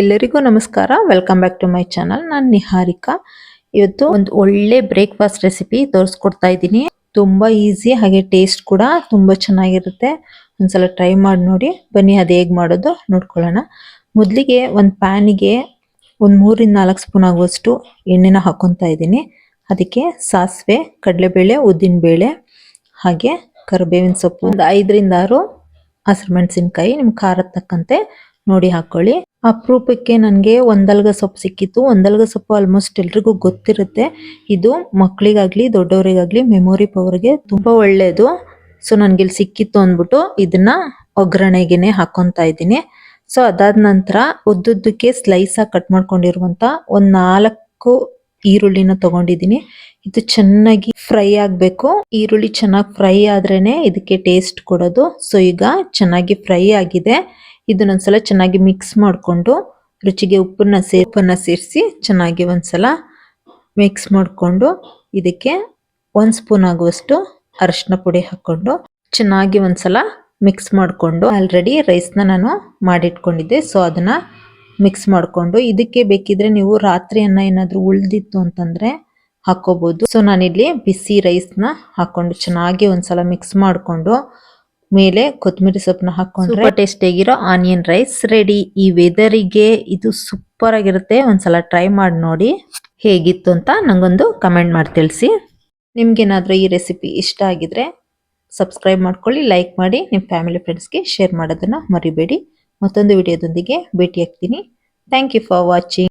ಎಲ್ಲರಿಗೂ ನಮಸ್ಕಾರ. Welcome back to my channel. ನಾನು ನಿಹಾರಿಕಾ. ಇವತ್ತು ಒಂದು ಒಳ್ಳೆ ಬ್ರೇಕ್ಫಾಸ್ಟ್ ರೆಸಿಪಿ ತೋರಿಸ್ಕೊಡ್ತಾ ಇದ್ದೀನಿ. ತುಂಬಾ ಈಸಿ ಹಾಗೆ ಟೇಸ್ಟ್ ಕೂಡ ತುಂಬಾ ಚೆನ್ನಾಗಿರುತ್ತೆ. ಒಂದ್ಸಲ ಟ್ರೈ ಮಾಡಿ ನೋಡಿ. ಬನ್ನಿ ಅದು ಹೇಗೆ ಮಾಡೋದು ನೋಡ್ಕೊಳ್ಳೋಣ. ಮೊದಲಿಗೆ ಒಂದು ಪ್ಯಾನಿಗೆ ಒಂದು 3 ಇಂದ 4 ಸ್ಪೂನ್ ಆಗುವಷ್ಟು ಎಣ್ಣೆನ ಹಾಕೊತಾ ಇದ್ದೀನಿ. ಅದಕ್ಕೆ ಸಾಸಿವೆ, ಕಡಲೆಬೇಳೆ, ಉದ್ದಿನಬೇಳೆ ಹಾಗೆ ಕರಿಬೇವಿನ ಸೊಪ್ಪು, ಒಂದು 5 ರಿಂದ 6 ಹಸಿರು ಮೆಣಸಿನಕಾಯಿ ನಿಮ್ಮ ಖಾರದ ತಕ್ಕಂತೆ ನೋಡಿ ಹಾಕೊಳ್ಳಿ. ಅಪರೂಪಕ್ಕೆ ನನಗೆ ಒಂದಲ್ಗ ಸೊಪ್ಪು ಸಿಕ್ಕಿತ್ತು. ಒಂದಲ್ಗ ಸೊಪ್ಪು ಆಲ್ಮೋಸ್ಟ್ ಎಲ್ರಿಗೂ ಗೊತ್ತಿರುತ್ತೆ. ಇದು ಮಕ್ಕಳಿಗಾಗ್ಲಿ ದೊಡ್ಡವರಿಗಾಗ್ಲಿ ಮೆಮೊರಿ ಪವರ್ಗೆ ತುಂಬಾ ಒಳ್ಳೇದು. ಸೊ ನನಗೆ ಇಲ್ಲಿ ಸಿಕ್ಕಿತ್ತು ಅಂದ್ಬಿಟ್ಟು ಇದನ್ನ ಒಗ್ಗರಣೆಗೆನೆ ಹಾಕೊಂತಾ ಇದ್ದೀನಿ. ಸೊ ಅದಾದ ನಂತರ ಉದ್ದುದ್ದಕ್ಕೆ ಸ್ಲೈಸ್ ಆಗಿ ಕಟ್ ಮಾಡ್ಕೊಂಡಿರುವಂತ ಒಂದು 4 ಈರುಳ್ಳಿನ ತಗೊಂಡಿದ್ದೀನಿ. ಇದು ಚೆನ್ನಾಗಿ ಫ್ರೈ ಆಗಬೇಕು. ಈರುಳ್ಳಿ ಚೆನ್ನಾಗಿ ಫ್ರೈ ಆದ್ರೇನೆ ಇದಕ್ಕೆ ಟೇಸ್ಟ್ ಕೊಡೋದು. ಸೊ ಈಗ ಚೆನ್ನಾಗಿ ಫ್ರೈ ಆಗಿದೆ. ಇದನ್ನೊಂದ್ಸಲ ಚೆನ್ನಾಗಿ ಮಿಕ್ಸ್ ಮಾಡಿಕೊಂಡು ರುಚಿಗೆ ಉಪ್ಪನ್ನ ಸೇರಿಸಿ ಚೆನ್ನಾಗಿ ಒಂದ್ಸಲ ಮಿಕ್ಸ್ ಮಾಡಿಕೊಂಡು ಇದಕ್ಕೆ 1 ಸ್ಪೂನ್ ಆಗುವಷ್ಟು ಅರಿಶಿನ ಪುಡಿ ಹಾಕೊಂಡು ಚೆನ್ನಾಗಿ ಒಂದ್ಸಲ ಮಿಕ್ಸ್ ಮಾಡಿಕೊಂಡು ಆಲ್ರೆಡಿ ರೈಸ್ನ ನಾನು ಮಾಡಿಟ್ಕೊಂಡಿದ್ದೆ. ಸೊ ಅದನ್ನ ಮಿಕ್ಸ್ ಮಾಡಿಕೊಂಡು ಇದಕ್ಕೆ ಬೇಕಿದ್ರೆ ನೀವು ರಾತ್ರಿ ಅನ್ನ ಏನಾದರೂ ಉಳಿದಿತ್ತು ಅಂತಂದ್ರೆ ಹಾಕೋಬಹುದು. ಸೊ ನಾನಿಲ್ಲಿ ಬಿಸಿ ರೈಸ್ನ ಹಾಕೊಂಡು ಚೆನ್ನಾಗಿ ಒಂದ್ಸಲ ಮಿಕ್ಸ್ ಮಾಡಿಕೊಂಡು ಮೇಲೆ ಕೊತ್ತಂಬರಿ ಸೊಪ್ಪನ್ನ ಹಾಕೊಂಡ್ರೆ ಸೂಪರ್ ಟೇಸ್ಟ್ ಆಗಿರೋ ಆನಿಯನ್ ರೈಸ್ ರೆಡಿ. ಈ ವೆದರಿಗೆ ಇದು ಸೂಪರ್ ಆಗಿರುತ್ತೆ. ಒಂದ್ಸಲ ಟ್ರೈ ಮಾಡಿ ನೋಡಿ ಹೇಗಿತ್ತು ಅಂತ ನಂಗೊಂದು ಕಮೆಂಟ್ ಮಾಡಿ ತಿಳಿಸಿ. ನಿಮ್ಗೇನಾದ್ರೂ ಈ ರೆಸಿಪಿ ಇಷ್ಟ ಆಗಿದ್ರೆ ಸಬ್ಸ್ಕ್ರೈಬ್ ಮಾಡ್ಕೊಳ್ಳಿ, ಲೈಕ್ ಮಾಡಿ, ನಿಮ್ಮ ಫ್ಯಾಮಿಲಿ ಫ್ರೆಂಡ್ಸ್ಗೆ ಶೇರ್ ಮಾಡೋದನ್ನ ಮರಿಬೇಡಿ. ಮತ್ತೊಂದು ವಿಡಿಯೋದೊಂದಿಗೆ ಭೇಟಿ ಆಗ್ತೀನಿ. Thank you for watching.